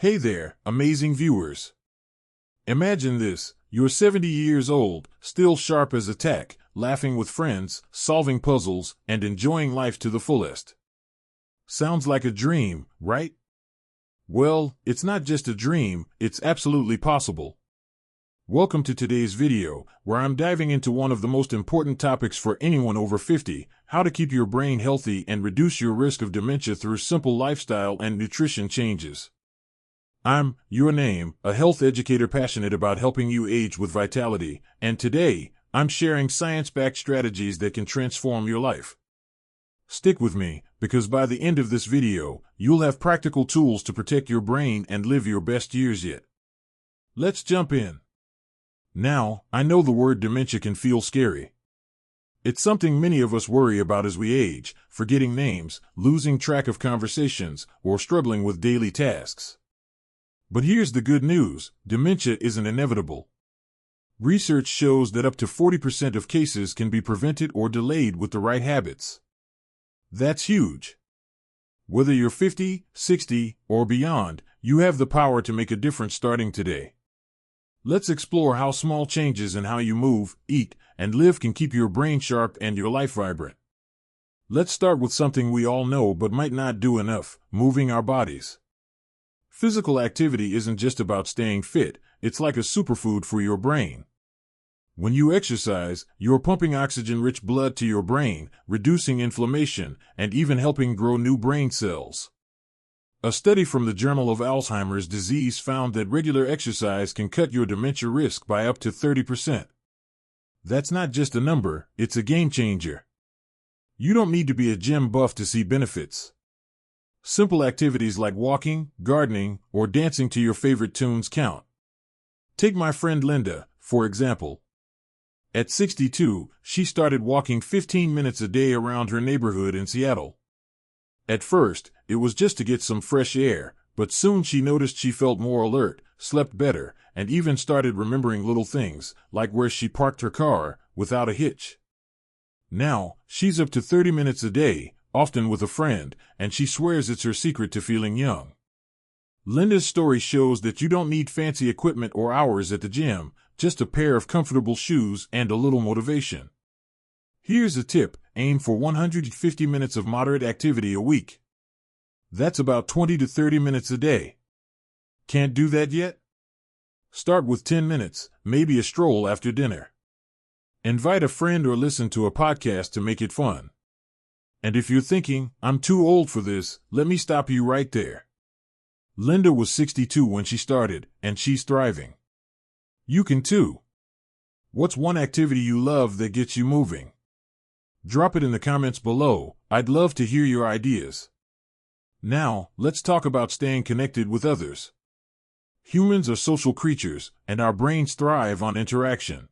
Hey there, amazing viewers. Imagine this, you're 70 years old, still sharp as a tack, laughing with friends, solving puzzles, and enjoying life to the fullest. Sounds like a dream, right? Well, it's not just a dream, it's absolutely possible. Welcome to today's video, where I'm diving into one of the most important topics for anyone over 50, how to keep your brain healthy and reduce your risk of dementia through simple lifestyle and nutrition changes. I'm your name, a health educator passionate about helping you age with vitality, and today, I'm sharing science-backed strategies that can transform your life. Stick with me, because by the end of this video, you'll have practical tools to protect your brain and live your best years yet. Let's jump in. Now, I know the word dementia can feel scary. It's something many of us worry about as we age, forgetting names, losing track of conversations, or struggling with daily tasks. But here's the good news, dementia isn't inevitable. Research shows that up to 40% of cases can be prevented or delayed with the right habits. That's huge. Whether you're 50, 60, or beyond, you have the power to make a difference starting today. Let's explore how small changes in how you move, eat, and live can keep your brain sharp and your life vibrant. Let's start with something we all know but might not do enough, moving our bodies. Physical activity isn't just about staying fit, it's like a superfood for your brain. When you exercise, you're pumping oxygen-rich blood to your brain, reducing inflammation, and even helping grow new brain cells. A study from the Journal of Alzheimer's Disease found that regular exercise can cut your dementia risk by up to 30%. That's not just a number, it's a game changer. You don't need to be a gym buff to see benefits. Simple activities like walking, gardening, or dancing to your favorite tunes count. Take my friend Linda, for example. At 62, she started walking 15 minutes a day around her neighborhood in Seattle. At first, it was just to get some fresh air, but soon she noticed she felt more alert, slept better, and even started remembering little things, like where she parked her car, without a hitch. Now, she's up to 30 minutes a day, often with a friend, and she swears it's her secret to feeling young. Linda's story shows that you don't need fancy equipment or hours at the gym, just a pair of comfortable shoes and a little motivation. Here's a tip, aim for 150 minutes of moderate activity a week. That's about 20 to 30 minutes a day. Can't do that yet? Start with 10 minutes, maybe a stroll after dinner. Invite a friend or listen to a podcast to make it fun. And if you're thinking, I'm too old for this, let me stop you right there. Linda was 62 when she started, and she's thriving. You can too. What's one activity you love that gets you moving? Drop it in the comments below, I'd love to hear your ideas. Now, let's talk about staying connected with others. Humans are social creatures, and our brains thrive on interaction.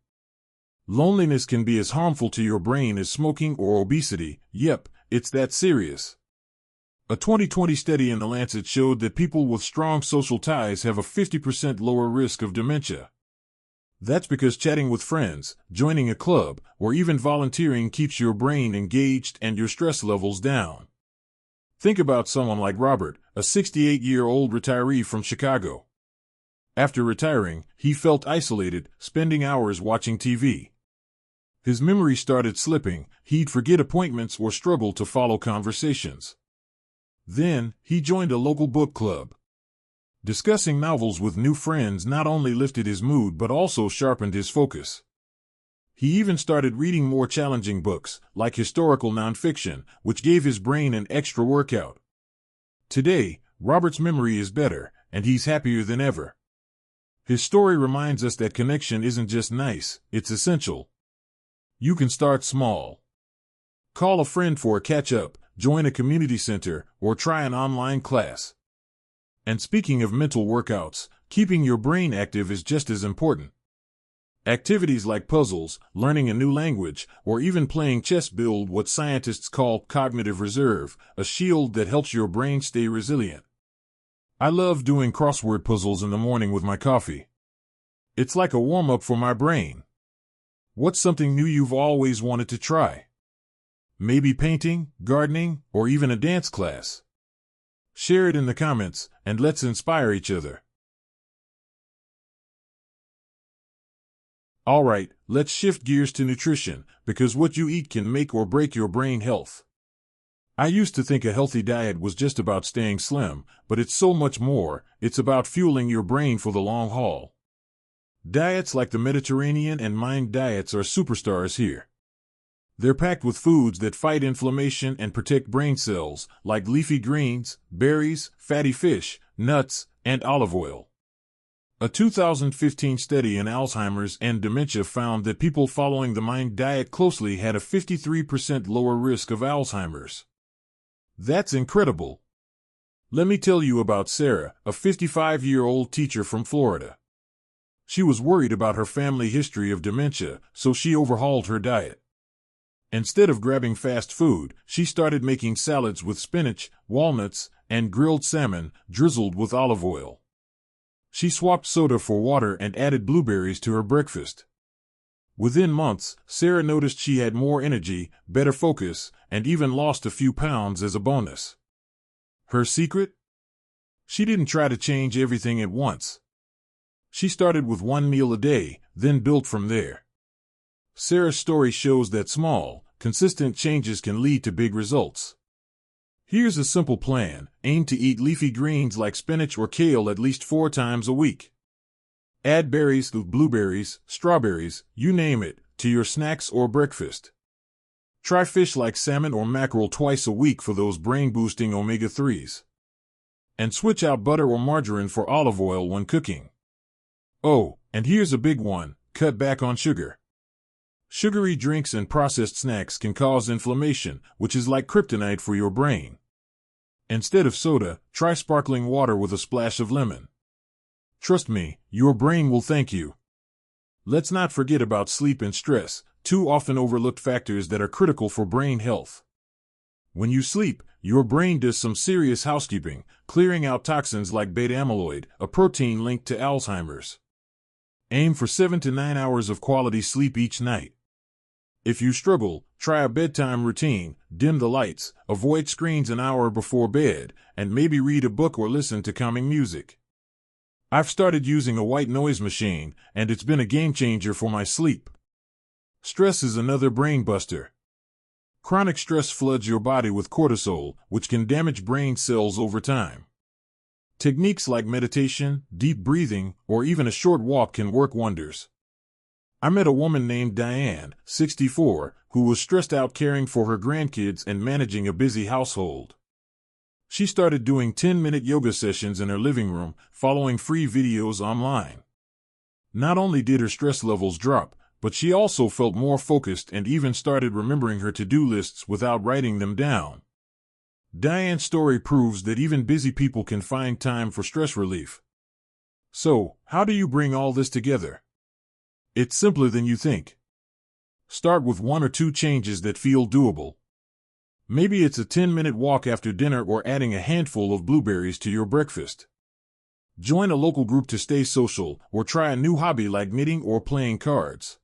Loneliness can be as harmful to your brain as smoking or obesity, yep, it's that serious. A 2020 study in the Lancet showed that people with strong social ties have a 50% lower risk of dementia. That's because chatting with friends, joining a club, or even volunteering keeps your brain engaged and your stress levels down. Think about someone like Robert, a 68-year-old retiree from Chicago. After retiring, he felt isolated, spending hours watching TV. His memory started slipping, he'd forget appointments or struggle to follow conversations. Then, he joined a local book club. Discussing novels with new friends not only lifted his mood but also sharpened his focus. He even started reading more challenging books, like historical nonfiction, which gave his brain an extra workout. Today, Robert's memory is better, and he's happier than ever. His story reminds us that connection isn't just nice, it's essential. You can start small. Call a friend for a catch-up, join a community center, or try an online class. And speaking of mental workouts, keeping your brain active is just as important. Activities like puzzles, learning a new language, or even playing chess build what scientists call cognitive reserve, a shield that helps your brain stay resilient. I love doing crossword puzzles in the morning with my coffee. It's like a warm-up for my brain. What's something new you've always wanted to try? Maybe painting, gardening, or even a dance class. Share it in the comments, and let's inspire each other. Alright, let's shift gears to nutrition, because what you eat can make or break your brain health. I used to think a healthy diet was just about staying slim, but it's so much more. It's about fueling your brain for the long haul. Diets like the Mediterranean and Mind diets are superstars here. They're packed with foods that fight inflammation and protect brain cells, like leafy greens, berries, fatty fish, nuts, and olive oil. A 2015 study in Alzheimer's and dementia found that people following the Mind diet closely had a 53% lower risk of Alzheimer's. That's incredible. Let me tell you about Sarah, a 55-year-old teacher from Florida. She was worried about her family history of dementia, so she overhauled her diet. Instead of grabbing fast food, she started making salads with spinach, walnuts, and grilled salmon, drizzled with olive oil. She swapped soda for water and added blueberries to her breakfast. Within months, Sarah noticed she had more energy, better focus, and even lost a few pounds as a bonus. Her secret? She didn't try to change everything at once. She started with one meal a day, then built from there. Sarah's story shows that small, consistent changes can lead to big results. Here's a simple plan. Aim to eat leafy greens like spinach or kale at least 4 times a week. Add berries, blueberries, strawberries, you name it, to your snacks or breakfast. Try fish like salmon or mackerel twice a week for those brain-boosting omega-3s. And switch out butter or margarine for olive oil when cooking. Oh, and here's a big one, cut back on sugar. Sugary drinks and processed snacks can cause inflammation, which is like kryptonite for your brain. Instead of soda, try sparkling water with a splash of lemon. Trust me, your brain will thank you. Let's not forget about sleep and stress, 2 often overlooked factors that are critical for brain health. When you sleep, your brain does some serious housekeeping, clearing out toxins like beta amyloid, a protein linked to Alzheimer's. Aim for 7 to 9 hours of quality sleep each night. If you struggle, try a bedtime routine, dim the lights, avoid screens an hour before bed, and maybe read a book or listen to calming music. I've started using a white noise machine, and it's been a game changer for my sleep. Stress is another brain buster. Chronic stress floods your body with cortisol, which can damage brain cells over time. Techniques like meditation, deep breathing, or even a short walk can work wonders. I met a woman named Diane, 64, who was stressed out caring for her grandkids and managing a busy household. She started doing 10-minute yoga sessions in her living room, following free videos online. Not only did her stress levels drop, but she also felt more focused and even started remembering her to-do lists without writing them down. Diane's story proves that even busy people can find time for stress relief. So, how do you bring all this together? It's simpler than you think. Start with 1 or 2 changes that feel doable. Maybe it's a 10-minute walk after dinner or adding a handful of blueberries to your breakfast. Join a local group to stay social, or try a new hobby like knitting or playing cards.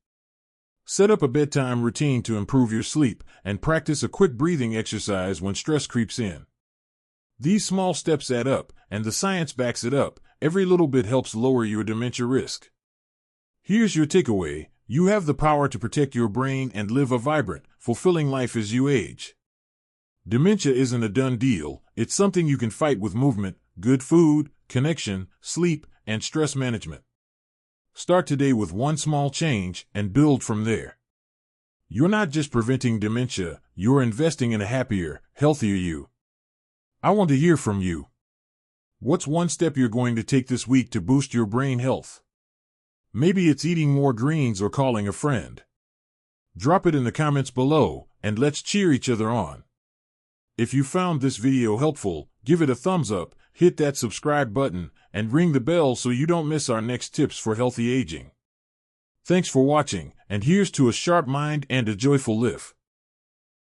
Set up a bedtime routine to improve your sleep, and practice a quick breathing exercise when stress creeps in. These small steps add up, and the science backs it up. Every little bit helps lower your dementia risk. Here's your takeaway. You have the power to protect your brain and live a vibrant, fulfilling life as you age. Dementia isn't a done deal. It's something you can fight with movement, good food, connection, sleep, and stress management. Start today with one small change and build from there. You're not just preventing dementia, you're investing in a happier, healthier you. I want to hear from you. What's one step you're going to take this week to boost your brain health? Maybe it's eating more greens or calling a friend. Drop it in the comments below, and let's cheer each other on. If you found this video helpful, give it a thumbs up, hit that subscribe button, and ring the bell so you don't miss our next tips for healthy aging. Thanks for watching, and here's to a sharp mind and a joyful life.